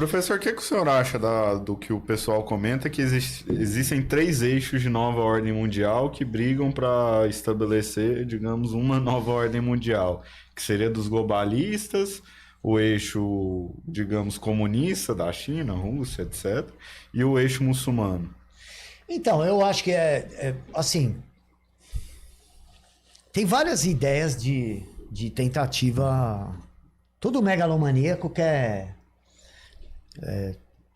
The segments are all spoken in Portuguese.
Professor, o que o senhor acha do que o pessoal comenta que existem 3 eixos de nova ordem mundial que brigam para estabelecer, digamos, uma nova ordem mundial, que seria dos globalistas, o eixo, digamos, comunista da China, Rússia, etc., e o eixo muçulmano? Então, eu acho que assim, tem várias ideias de tentativa. Todo megalomaníaco quer.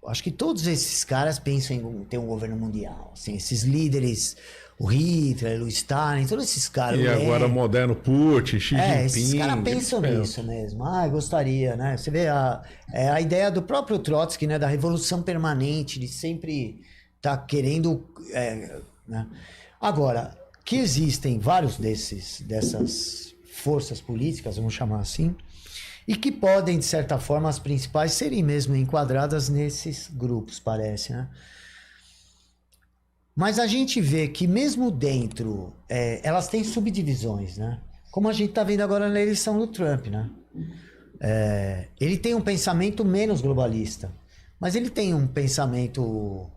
Acho que todos esses caras pensam em ter um governo mundial. Assim, esses líderes, o Hitler, o Stalin, todos esses caras. E agora moderno Putin, Xi Jinping. Esses caras pensam nisso mesmo. Gostaria, né? Você vê a ideia do próprio Trotsky, né? Da revolução permanente, de sempre estar querendo. Né? Agora, que existem vários dessas forças políticas, vamos chamar assim, e que podem, de certa forma, as principais serem mesmo enquadradas nesses grupos, parece, né? Mas a gente vê que mesmo dentro, elas têm subdivisões, né? Como a gente está vendo agora na eleição do Trump, né? Ele tem um pensamento menos globalista, mas ele tem um pensamento,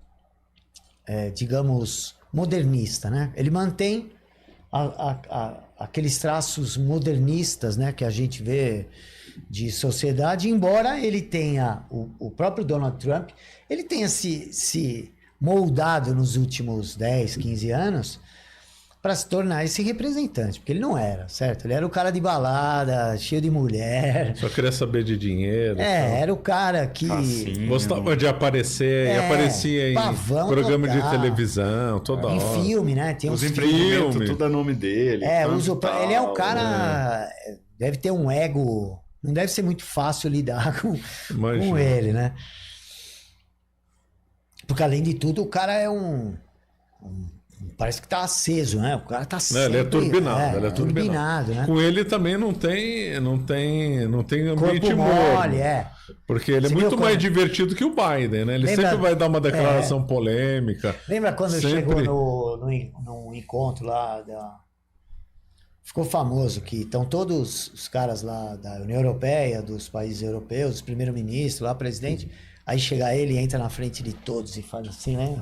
digamos, modernista, né? Ele mantém aqueles traços modernistas, né, que a gente vê de sociedade, embora ele tenha, o próprio Donald Trump, ele tenha se moldado nos últimos 10, 15 anos para se tornar esse representante, porque ele não era, certo? Ele era o cara de balada, cheio de mulher. Só queria saber de dinheiro. Era o cara que... gostava de aparecer, e aparecia em programa de televisão, toda hora. Em filme, né? Tem os empreendimentos, tudo é nome dele. Ele é o cara... Deve ter um ego... Não deve ser muito fácil lidar com ele, né? Porque, além de tudo, o cara é parece que tá aceso, né? O cara tá sempre... Ele é turbinado. Ele é turbinado, né? Com ele também não tem ambiente corpo mole, Porque ele é muito mais divertido que o Biden, né? Ele sempre vai dar uma declaração polêmica. Lembra quando chegou no encontro lá Ficou famoso que estão todos os caras lá da União Europeia, dos países europeus, os primeiros-ministros lá, presidente, aí chega ele e entra na frente de todos e faz assim, né?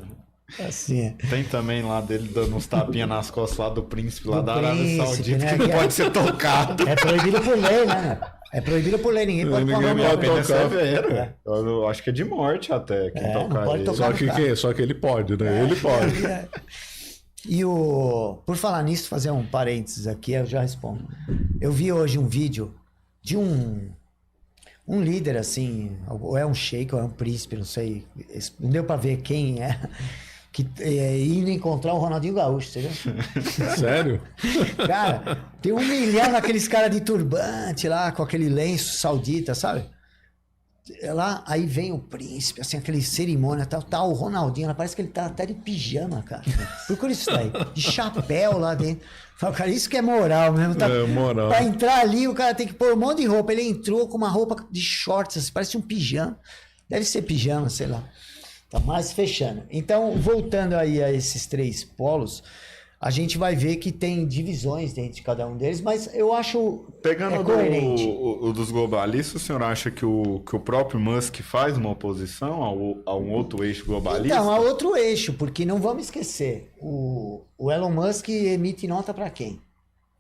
Assim. Tem também lá dele dando uns tapinhas nas costas lá do príncipe lá da Arábia Saudita, né? Que não pode ser tocado. É proibido por lei, né? É proibido por lei, ninguém pode tocar. A pena é severa. Eu acho que é de morte até quem tocar ele. Só que ele pode, né? Ele pode. E por falar nisso, fazer um parênteses aqui, eu já respondo. Eu vi hoje um vídeo de um líder, assim, ou é um sheik, ou é um príncipe, não sei, não deu pra ver quem é, que indo encontrar o Ronaldinho Gaúcho, você viu? Sério? Cara, tem 1 milhão daqueles caras de turbante lá, com aquele lenço saudita, sabe? Lá, aí vem o príncipe, assim, aquele cerimônia, tá o Ronaldinho, parece que ele tá até de pijama, cara. Procura isso daí, de chapéu lá dentro. Fala, cara, isso que é moral mesmo. Tá? Moral. Pra entrar ali, o cara tem que pôr um monte de roupa. Ele entrou com uma roupa de shorts, assim, parece um pijama. Deve ser pijama, sei lá. Tá mais fechando. Então, voltando aí a esses 3 polos, a gente vai ver que tem divisões dentro de cada um deles, mas eu acho pegando coerente. o dos globalistas, o senhor acha que o próprio Musk faz uma oposição a um outro eixo globalista? Então, a outro eixo, porque não vamos esquecer, o Elon Musk emite nota para quem?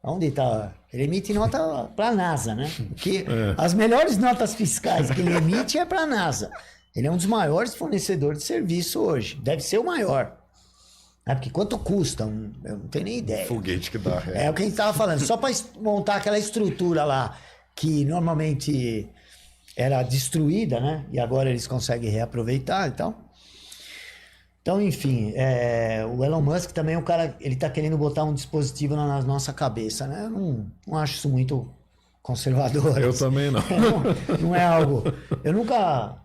Onde está? Ele emite nota para a NASA, né? Porque as melhores notas fiscais que ele emite é para a NASA. Ele é um dos maiores fornecedores de serviço hoje, deve ser o maior. Porque quanto custa? Eu não tenho nem ideia. Foguete que dá. É o que a gente estava falando. Só para montar aquela estrutura lá, que normalmente era destruída, né? E agora eles conseguem reaproveitar e tal. Então, enfim, o Elon Musk também é um cara, ele está querendo botar um dispositivo na nossa cabeça, né? Eu não acho isso muito conservador. Eu também não. Não é algo... Eu nunca...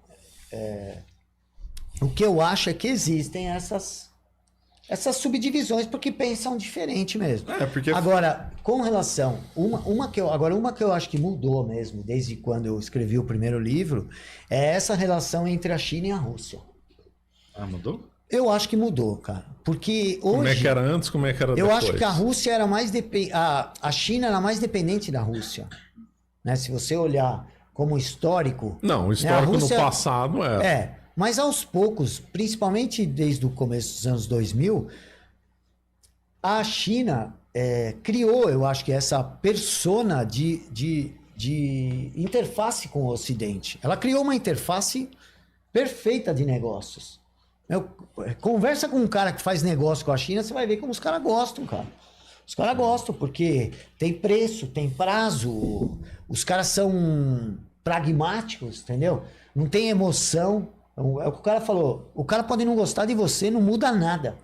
O que eu acho é que existem essas subdivisões porque pensam diferente mesmo. Agora, com relação... Uma que eu acho que mudou mesmo, desde quando eu escrevi o primeiro livro, é essa relação entre a China e a Rússia. Mudou? Eu acho que mudou, cara. Porque hoje... Como é que era antes, como é que era depois? Eu acho que a Rússia era mais... A China era mais dependente da Rússia. Né? Se você olhar como histórico. Não, o né? histórico Rússia, no passado era. Mas aos poucos, principalmente desde o começo dos anos 2000, a China criou, eu acho que essa persona de interface com o Ocidente. Ela criou uma interface perfeita de negócios. Conversa com um cara que faz negócio com a China, você vai ver como os caras gostam, cara. Os caras gostam, porque tem preço, tem prazo, os caras são pragmáticos, entendeu? Não tem emoção. É o que o cara falou. O cara pode não gostar de você, não muda nada.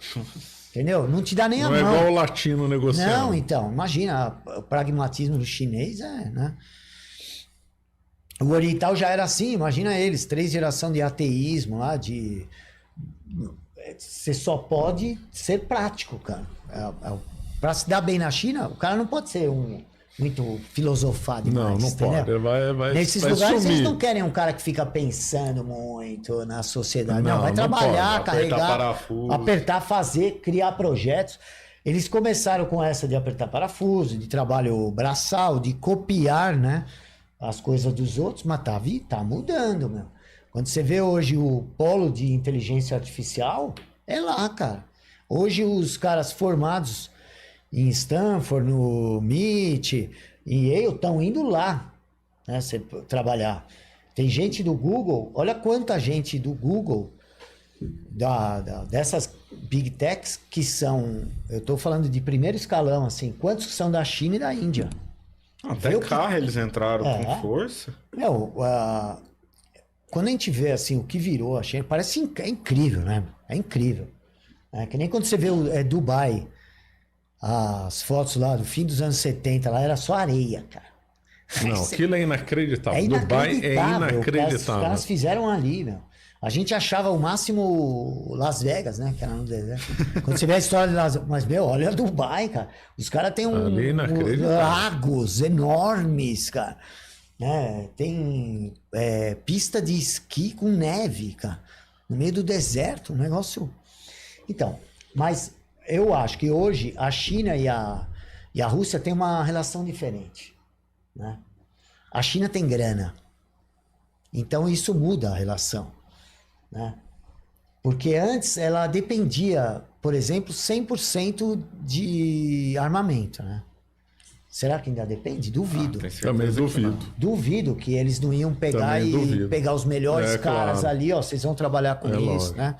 Entendeu? Não te dá nem a mão. Não é igual o latino negociando. Não, então, imagina, o pragmatismo do chinês né? O oriental já era assim, imagina eles, 3 gerações de ateísmo lá, você só pode ser prático, cara. Pra se dar bem na China, o cara não pode ser muito filosofado demais, não entendeu? pode. Nesses vai lugares sumir. eles não querem um cara que fica pensando muito na sociedade. Não, vai não trabalhar, pode. Apertar carregar, parafuso. apertar, fazer, criar projetos. Eles começaram com essa de apertar parafuso, de trabalho braçal, de copiar, né, as coisas dos outros, mas tá mudando, meu. Quando você vê hoje o polo de inteligência artificial, é lá, cara. Hoje os caras formados em Stanford, no MIT, em Yale, estão indo lá, né, trabalhar. Tem gente do Google, olha quanta gente do Google, dessas Big Techs, que são, eu estou falando de primeiro escalão, assim, quantos são da China e da Índia? Até carro eles entraram com força. Quando a gente vê assim, o que virou a China, parece incrível, né? É incrível. É que nem quando você vê Dubai, as fotos lá do fim dos anos 70, lá era só areia, cara. Não, aquilo é inacreditável. Dubai é inacreditável. Os caras fizeram ali, meu. A gente achava o máximo Las Vegas, né? Que era no deserto. Quando você vê a história de Las Vegas, mas, meu, olha Dubai, cara. Os caras têm lagos enormes, cara. Né? Tem pista de esqui com neve, cara. No meio do deserto, um negócio... Então, mas eu acho que hoje a China e a Rússia têm uma relação diferente, né? A China tem grana. Então isso muda a relação, né? Porque antes ela dependia, por exemplo, 100% de armamento, né? Será que ainda depende? Duvido. Também duvido. Duvido que eles não iam pegar pegar os melhores caras ali, ó, vocês vão trabalhar com isso, lógico, né?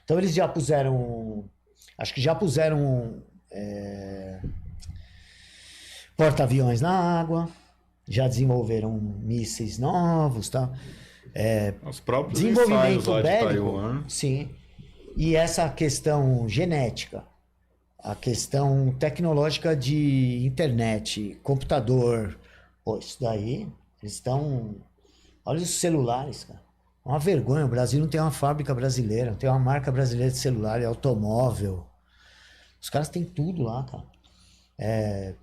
Então eles já puseram, acho que já puseram porta-aviões na água, já desenvolveram mísseis novos, tá? Os próprios Desenvolvimento lá bélico, de Taiwan. sim. E essa questão genética, a questão tecnológica de internet, computador, pô, isso daí, eles estão... Olha os celulares, cara. É uma vergonha, o Brasil não tem uma fábrica brasileira, não tem uma marca brasileira de celular, de automóvel. Os caras têm tudo lá, cara.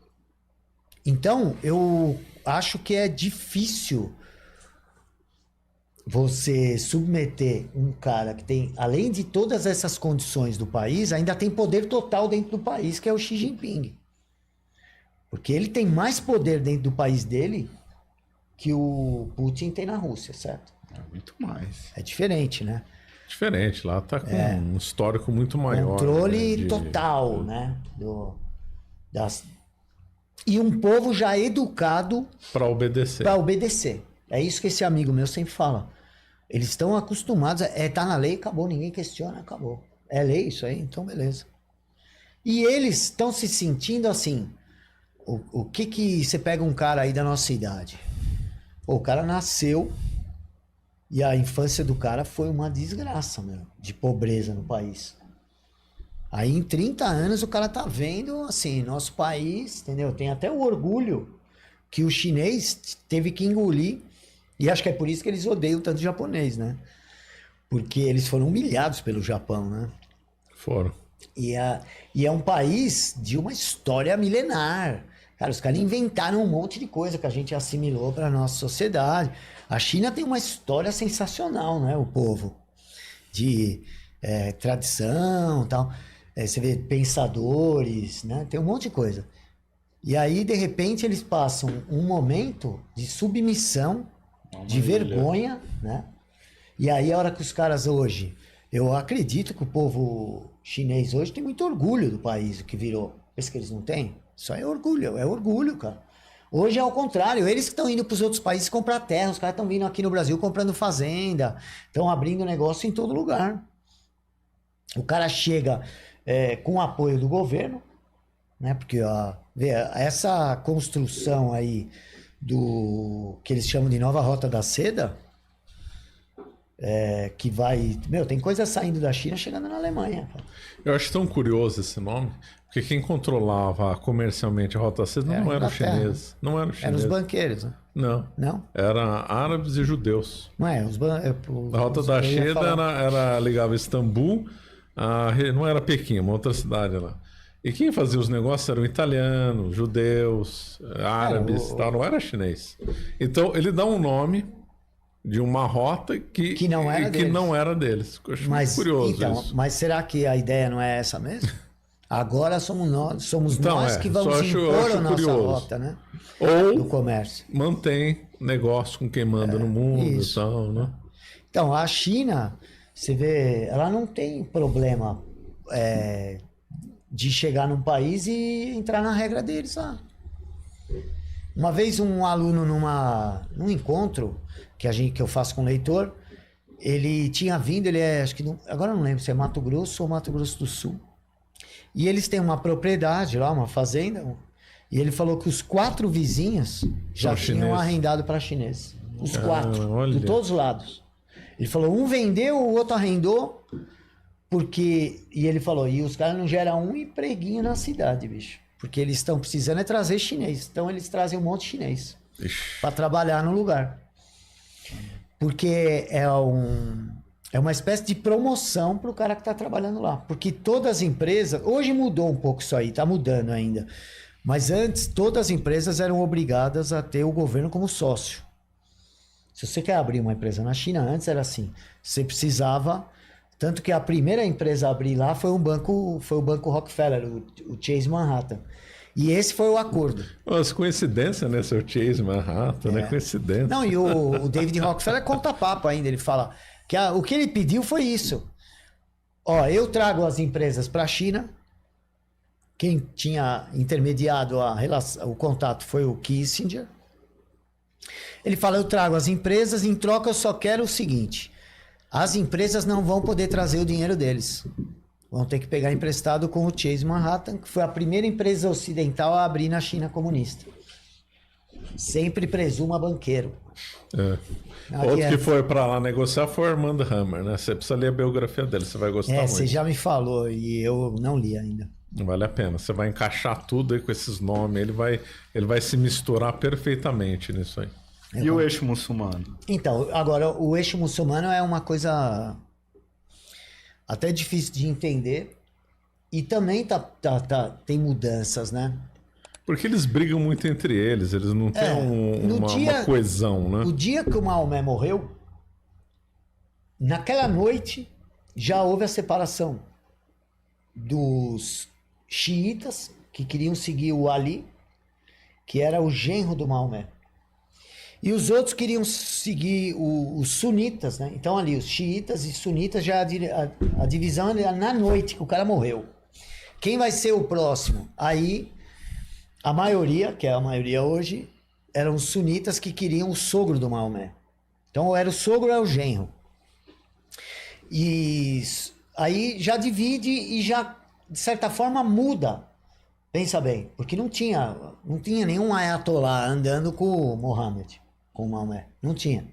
Então, eu acho que é difícil você submeter um cara que tem, além de todas essas condições do país, ainda tem poder total dentro do país, que é o Xi Jinping. Porque ele tem mais poder dentro do país dele que o Putin tem na Rússia, certo? Muito mais. É diferente, né? Diferente, lá tá com um histórico muito maior. Controle total, né? E um povo já educado para obedecer. Para obedecer. É isso que esse amigo meu sempre fala. Eles estão acostumados, tá na lei, acabou, ninguém questiona, acabou. É lei isso aí, então beleza. E eles estão se sentindo assim, o que você pega um cara aí da nossa idade? Pô, o cara nasceu e a infância do cara foi uma desgraça, meu, de pobreza no país. Aí em 30 anos o cara tá vendo, assim, nosso país, entendeu? Tem até o orgulho que o chinês teve que engolir. E acho que é por isso que eles odeiam tanto o japonês, né? Porque eles foram humilhados pelo Japão, né? Foram. E é um país de uma história milenar. Cara, os caras inventaram um monte de coisa que a gente assimilou para nossa sociedade. A China tem uma história sensacional, né? O povo. De tradição e tal. Você vê pensadores, né? Tem um monte de coisa. E aí, de repente, eles passam um momento de submissão de vergonha, né? E aí a hora que os caras hoje, eu acredito que o povo chinês hoje tem muito orgulho do país, o que virou. Esse que eles não têm? Isso é orgulho, cara. Hoje é ao contrário, eles que estão indo para os outros países comprar terra, os caras estão vindo aqui no Brasil comprando fazenda, estão abrindo negócio em todo lugar. O cara chega com o apoio do governo, né? Porque essa construção aí do que eles chamam de nova Rota da Seda, que vai... tem coisa saindo da China chegando na Alemanha. Cara. Eu acho tão curioso esse nome, porque quem controlava comercialmente a Rota da Seda não era o chinês. Não era o chinês. Eram os banqueiros, né? Não. Não? Era árabes e judeus. Não é? A Rota da Seda ligava Istambul, não era Pequim, uma outra cidade lá. E quem fazia os negócios eram italianos, judeus, árabes, tal, não era chinês. Então ele dá um nome de uma rota que não era deles. Eu acho muito curioso isso. Mas será que a ideia não é essa mesmo? Agora somos nós que vamos impor a nossa rota, né? Ou do comércio. Mantém negócio com quem manda no mundo e tal, né? Então, a China, você vê, ela não tem problema de chegar num país e entrar na regra deles lá. Uma vez um aluno num encontro que eu faço com o leitor, ele tinha vindo, acho que agora eu não lembro se é Mato Grosso ou Mato Grosso do Sul. E eles têm uma propriedade lá, uma fazenda, e ele falou que os 4 vizinhos já tinham arrendado para chineses. Os 4, de todos os lados. Ele falou, um vendeu, o outro arrendou, e ele falou, e os caras não geram um empreguinho na cidade, bicho. Porque eles estão precisando trazer chinês. Então eles trazem um monte de chinês para trabalhar no lugar. Porque é uma espécie de promoção para o cara que está trabalhando lá. Porque todas as empresas... Hoje mudou um pouco isso aí, está mudando ainda. Mas antes, todas as empresas eram obrigadas a ter o governo como sócio. Se você quer abrir uma empresa na China, antes era assim. Você precisava... Tanto que a primeira empresa a abrir lá foi o Banco Rockefeller, o Chase Manhattan. E esse foi o acordo. Nossa, coincidência, né? Seu Chase Manhattan, né? Coincidência. Não, e o David Rockefeller conta papo ainda. Ele fala que o que ele pediu foi isso. Eu trago as empresas para a China. Quem tinha intermediado o contato foi o Kissinger. Ele fala, eu trago as empresas, em troca eu só quero o seguinte... As empresas não vão poder trazer o dinheiro deles. Vão ter que pegar emprestado com o Chase Manhattan, que foi a primeira empresa ocidental a abrir na China comunista. Sempre presuma banqueiro. Outro que foi para lá negociar foi o Armando Hammer, né? Você precisa ler a biografia dele, você vai gostar muito. Você já me falou e eu não li ainda. Vale a pena. Você vai encaixar tudo aí com esses nomes, ele vai se misturar perfeitamente nisso aí. E o eixo muçulmano? Então, agora, o eixo muçulmano é uma coisa até difícil de entender e também tem mudanças, né? Porque eles brigam muito entre eles não têm uma coesão, né? O dia que o Maomé morreu, naquela noite já houve a separação dos xiitas, que queriam seguir o Ali, que era o genro do Maomé. E os outros queriam seguir os sunitas, né? Então ali, os xiitas e sunitas, já a divisão era na noite que o cara morreu. Quem vai ser o próximo? Aí, a maioria, que é a maioria hoje, eram os sunitas que queriam o sogro do Maomé. Então, ou era o sogro ou era o genro. E aí já divide e já, de certa forma, muda. Pensa bem, porque não tinha nenhum ayatollah andando com o Mohammed. Com o Maomé. Não tinha.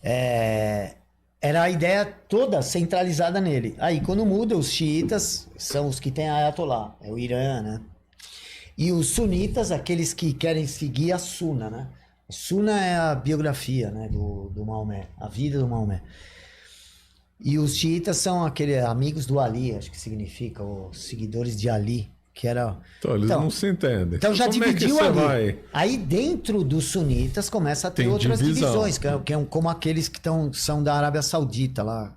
Era a ideia toda centralizada nele. Aí, quando muda, os xiitas são os que têm ayatollah. É o Irã, né? E os sunitas, aqueles que querem seguir a Sunna, né? A Sunna é a biografia, né, do Maomé. A vida do Maomé. E os xiitas são aqueles amigos do Ali, acho que significa, os seguidores de Ali. Que era... Então, eles não se entendem. Então já dividiu ali. Vai... Aí dentro dos sunitas começa a ter outras divisões, que é como aqueles que são da Arábia Saudita lá.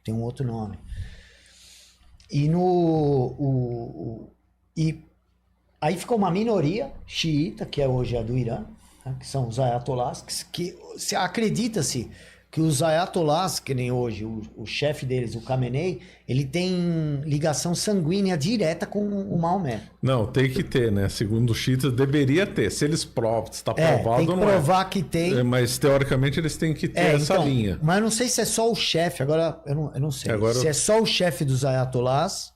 Tem um outro nome. E aí ficou uma minoria xiita, que hoje é do Irã, né, que são os ayatolás, que se acredita-se que os ayatolás, que nem hoje, o chefe deles, o Khamenei, ele tem ligação sanguínea direta com o Maomé. Não, tem que ter, né? Segundo os chiitas, deveria ter. Se eles provam, está provado, tem que não provar que tem. Mas, teoricamente, eles têm que ter essa então, linha. Mas eu não sei se é só o chefe, agora eu não sei. Se é só o chefe dos ayatolás,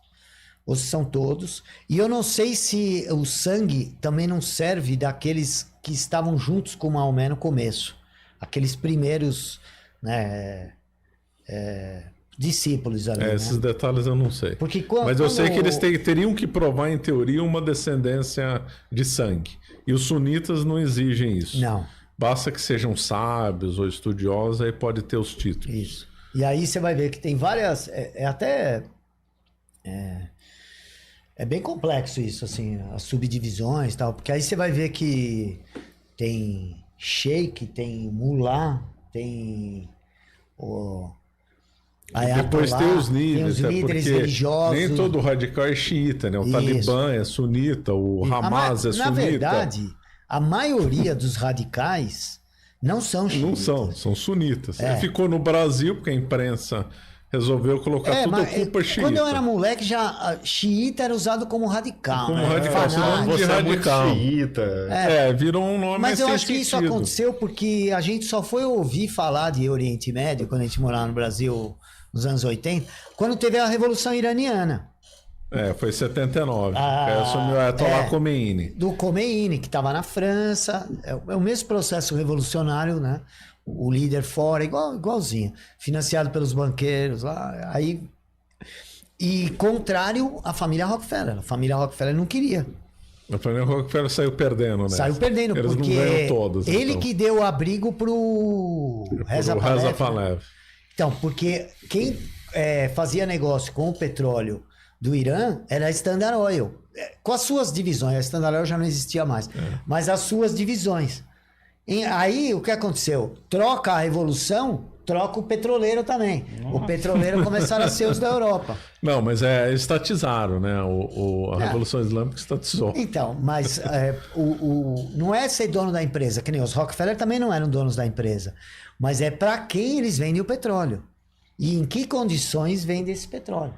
ou se são todos. E eu não sei se o sangue também não serve daqueles que estavam juntos com o Maomé no começo. Aqueles primeiros... né, discípulos ali. Esses detalhes eu não sei. Porque mas eu sei que eles teriam que provar, em teoria, uma descendência de sangue. E os sunitas não exigem isso. Não. Basta que sejam sábios ou estudiosos, aí pode ter os títulos. Isso. E aí você vai ver que tem várias... É bem complexo isso, assim, as subdivisões e tal. Porque aí você vai ver que tem sheik, tem mullah, tem depois tem os líderes, porque religiosos. Nem todo radical é xiita, né? O Talibã é sunita, o Hamas é sunita. Na verdade, a maioria dos radicais não são xiitas. Não são sunitas. Ele ficou no Brasil porque a imprensa resolveu colocar tudo a culpa xiita. Quando eu era moleque, já xiita era usado como radical. Como radical, você é radical. Xiita. Virou um nome. Mas eu acho que isso aconteceu porque a gente só foi ouvir falar de Oriente Médio quando a gente morava no Brasil nos anos 80, quando teve a Revolução Iraniana. Foi 79. Assumiu o Ayatollah Khomeini. Do Khomeini, que estava na França. É o mesmo processo revolucionário, né? O líder fora, igualzinho. Financiado pelos banqueiros lá. Aí... E contrário à família Rockefeller. A família Rockefeller não queria. A família Rockefeller saiu perdendo, né? Saiu perdendo, eles porque não ganham todos, ele então. que deu abrigo pro Reza Pahlavi. Então, porque quem fazia negócio com o petróleo do Irã era a Standard Oil. Com as suas divisões. A Standard Oil já não existia mais. Mas as suas divisões. Aí, o que aconteceu? Troca a revolução, troca o petroleiro também. Nossa. O petroleiro começaram a ser os da Europa. Não, mas estatizaram, né? A Revolução Islâmica estatizou. Então, mas não é ser dono da empresa, que nem os Rockefeller também não eram donos da empresa. Mas é para quem eles vendem o petróleo. E em que condições vende esse petróleo.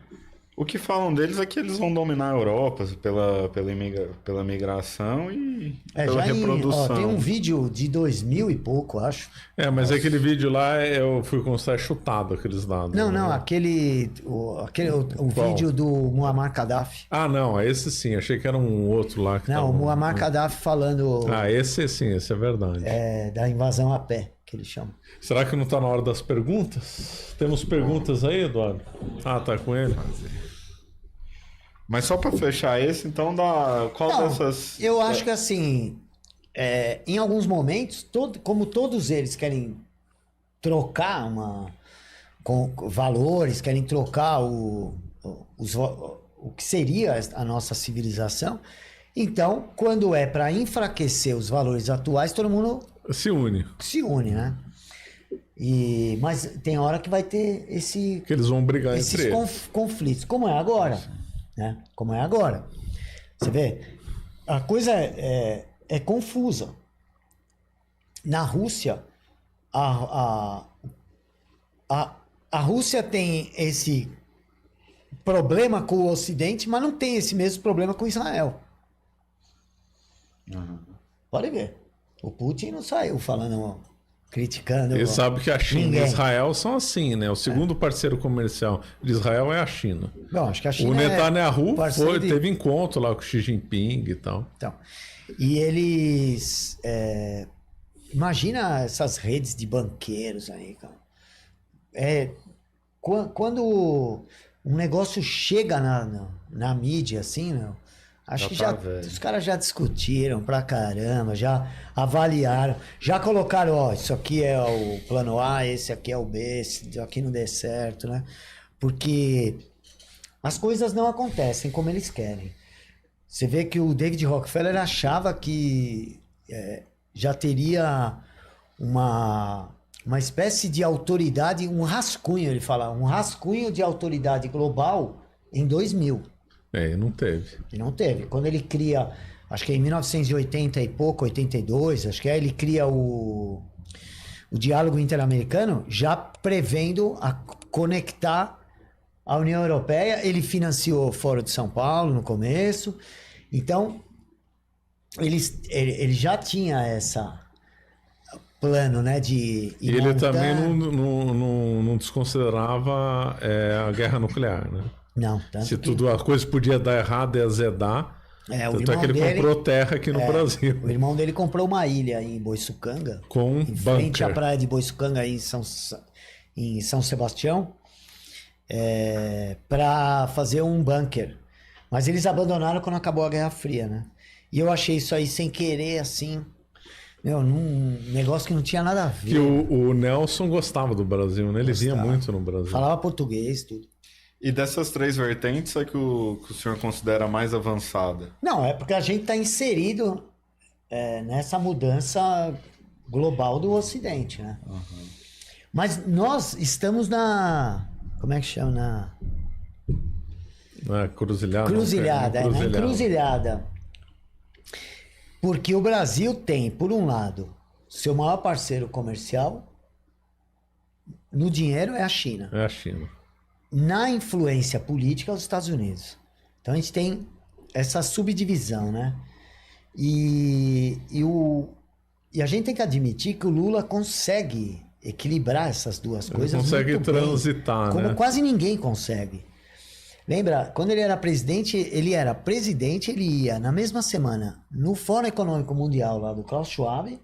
O que falam deles é que eles vão dominar a Europa pela migração e pela reprodução. Tem um vídeo de 2000 e pouco, acho. Mas aquele vídeo lá eu fui considerar chutado, aqueles dados. Não, aquele vídeo do Muammar Gaddafi. Não, esse sim, achei que era um outro lá. O Muammar Gaddafi falando... esse sim, esse é verdade. Da invasão a pé, que ele chama. Será que não está na hora das perguntas? Temos perguntas aí, Eduardo? Tá com ele. Mas só para fechar esse, então, dessas... Eu acho que assim, em alguns momentos, como todos eles querem trocar com valores, querem trocar o que seria a nossa civilização, então, quando é para enfraquecer os valores atuais, todo mundo se une, né? Mas tem hora que vai ter que eles vão brigar entre eles. Conflitos, como é agora. Né? Como é agora. Você vê, a coisa é confusa. Na Rússia, a Rússia tem esse problema com o Ocidente, mas não tem esse mesmo problema com Israel. Pode ver. O Putin não saiu falando... criticando. Ele sabe que a China e Israel são assim, né? O segundo parceiro comercial de Israel é a China. Não, acho que a China o Netanyahu teve encontro lá com o Xi Jinping e tal. Então, e eles... imagina essas redes de banqueiros aí, cara. Quando um negócio chega na mídia, assim, meu, acho que os caras já discutiram pra caramba, já avaliaram, já colocaram, isso aqui é o plano A, esse aqui é o B, esse aqui não deu certo, né? Porque as coisas não acontecem como eles querem. Você vê que o David Rockefeller achava que já teria uma espécie de autoridade, um rascunho, ele fala, um rascunho de autoridade global em 2000. E não teve. E não teve. Quando ele cria acho que é em 1980 e pouco, 82, acho que aí ele cria o diálogo interamericano, já prevendo conectar a União Europeia. Ele financiou o Fórum de São Paulo no começo. Então, ele já tinha essa plano, né, de ir ele montando. também não desconsiderava a guerra nuclear, né? Não, tanto Se que... a coisa podia dar errado e azedar, o tanto é que ele dele, comprou terra aqui no Brasil. O irmão dele comprou uma ilha em Boiçucanga, Com em frente à bunker. praia de Boiçucanga, em São Sebastião, para fazer um bunker. Mas eles abandonaram quando acabou a Guerra Fria, né? E eu achei isso aí sem querer, assim, num negócio que não tinha nada a ver. Que o Nelson gostava do Brasil, né? Ele vinha muito no Brasil. Falava português, tudo. E dessas 3 vertentes é que o senhor considera mais avançada? Não, é porque a gente está inserido nessa mudança global do Ocidente, né? Uhum. Mas nós estamos como é que chama? Cruzilhada. Na encruzilhada. Porque o Brasil tem, por um lado, seu maior parceiro comercial no dinheiro é a China. É a China. Na influência política, os Estados Unidos. Então a gente tem essa subdivisão, né? E a gente tem que admitir que o Lula consegue equilibrar essas duas coisas. Ele consegue muito transitar, bem, como né? quase ninguém consegue. Lembra, quando ele era presidente, ele ia na mesma semana no Fórum Econômico Mundial lá do Klaus Schwab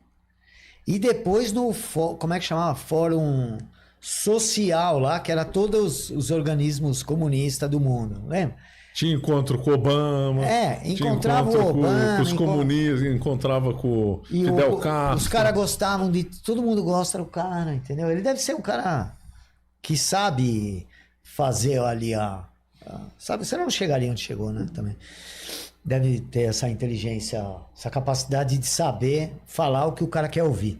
e depois no, como é que chamava? Fórum Social lá, que era todos os organismos comunistas do mundo, lembra? Tinha encontro com o Obama. Encontrava tinha o Obama. Com os comunistas, encontrava com o Fidel Castro. Os caras gostavam todo mundo gosta do cara, entendeu? Ele deve ser um cara que sabe fazer ali sabe, você não chegaria onde chegou, né? Também. Deve ter essa inteligência, essa capacidade de saber falar o que o cara quer ouvir.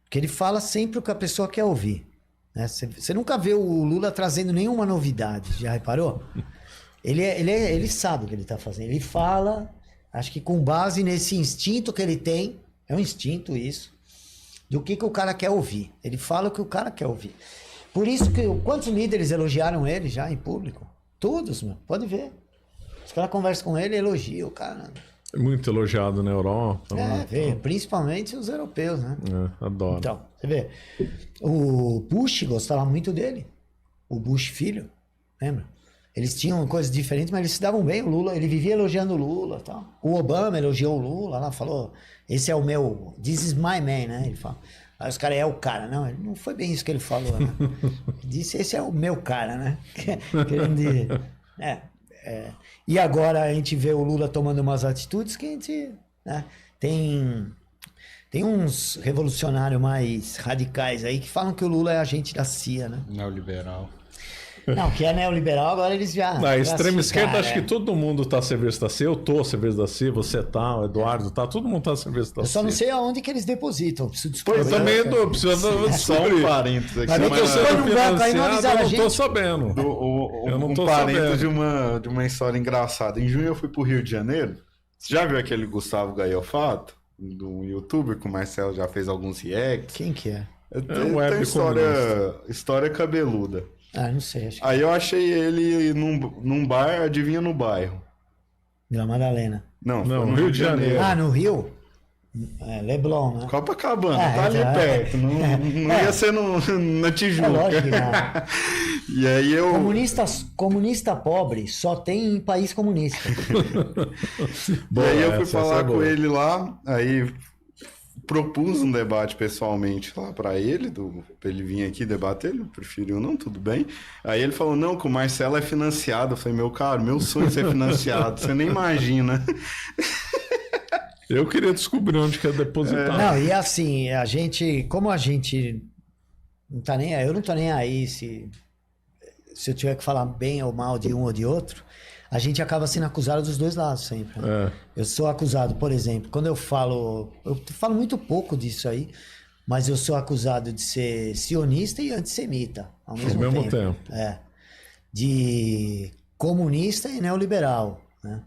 Porque ele fala sempre o que a pessoa quer ouvir. Né? Você nunca vê o Lula trazendo nenhuma novidade, já reparou? Ele sabe o que ele está fazendo. Ele fala, acho que com base nesse instinto que ele tem, é um instinto isso, do que o cara quer ouvir. Ele fala o que o cara quer ouvir. Por isso que quantos líderes elogiaram ele já em público? Todos, meu. Pode ver. Os caras conversam com ele e elogiam o cara. Muito elogiado na Europa. Principalmente os europeus, né? Adoro. Então, você vê. O Bush gostava muito dele. O Bush filho, lembra? Eles tinham coisas diferentes, mas eles se davam bem. O Lula, ele vivia elogiando o Lula, tal. O Obama elogiou o Lula, lá falou, esse é o meu, this is my man, né? Ele fala. Aí os caras, é o cara. Não, não foi bem isso que ele falou, né? Ele disse, esse é o meu cara, né? Querendo dizer, E agora a gente vê o Lula tomando umas atitudes que a gente, né? Tem uns revolucionários mais radicais aí que falam que o Lula é agente da CIA, né? Neoliberal. Não, que é neoliberal, agora eles já... Na extrema esquerda, acho que todo mundo tá a serviço da CIA. Eu tô a serviço da CIA, você tá, o Eduardo tá, todo mundo tá a serviço da CIA. Eu só não sei aonde que eles depositam, preciso descobrir. Eu também preciso Só um parênteses aqui. Mas é que eu sou no banco, aí não avisaram a eu não tô gente. sabendo. Eu não tô parênteses sabendo. de uma história engraçada. Em junho eu fui pro Rio de Janeiro. Você já viu aquele Gustavo Gaiofato? Do youtuber, que o Marcelo já fez alguns reacts. Quem que é? Tem história cabeluda. Ah, não sei. Acho que... Aí eu achei ele num bar, adivinha no bairro? Vila Madalena. Não, Não, no Rio de Janeiro. Ah, no Rio? Leblon, né? Copacabana, tá ali perto. Não ia ser na Tijuca. É lógico que não. E aí eu... Comunista pobre só tem em país comunista. E aí eu fui falar com ele lá, aí propus um debate pessoalmente lá pra ele, pra ele vir aqui debater, ele preferiu não, tudo bem. Aí ele falou, não, que o Marcelo é financiado. Eu falei, meu caro, meu sonho é ser financiado, você nem imagina. Eu queria descobrir onde que é depositar. Não, e assim, como a gente não tá nem aí, eu não tô nem aí se eu tiver que falar bem ou mal de um ou de outro, a gente acaba sendo acusado dos dois lados sempre. Né? Eu sou acusado, por exemplo, quando eu falo muito pouco disso aí, mas eu sou acusado de ser sionista e antissemita ao mesmo tempo. De comunista e neoliberal, né?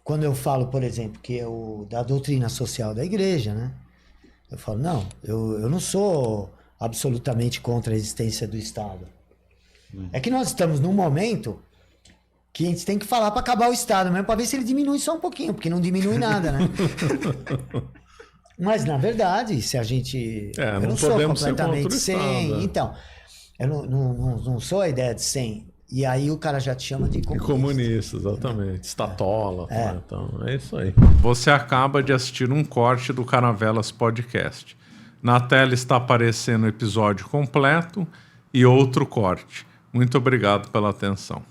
quando eu falo, por exemplo, que eu da doutrina social da igreja, né? Eu falo, não, eu não sou absolutamente contra a existência do Estado. É que nós estamos num momento que a gente tem que falar para acabar o Estado mesmo, para ver se ele diminui só um pouquinho, porque não diminui nada, né? Mas, na verdade, se a gente... É, eu não não sou podemos ser completamente contra o sem. Estado, é. Então, eu não sou a ideia de 100. E aí o cara já te chama de E comunista. comunista, exatamente. Estatola. Então, é isso aí. Você acaba de assistir um corte do Caravelas Podcast. Na tela está aparecendo o episódio completo e outro corte. Muito obrigado pela atenção.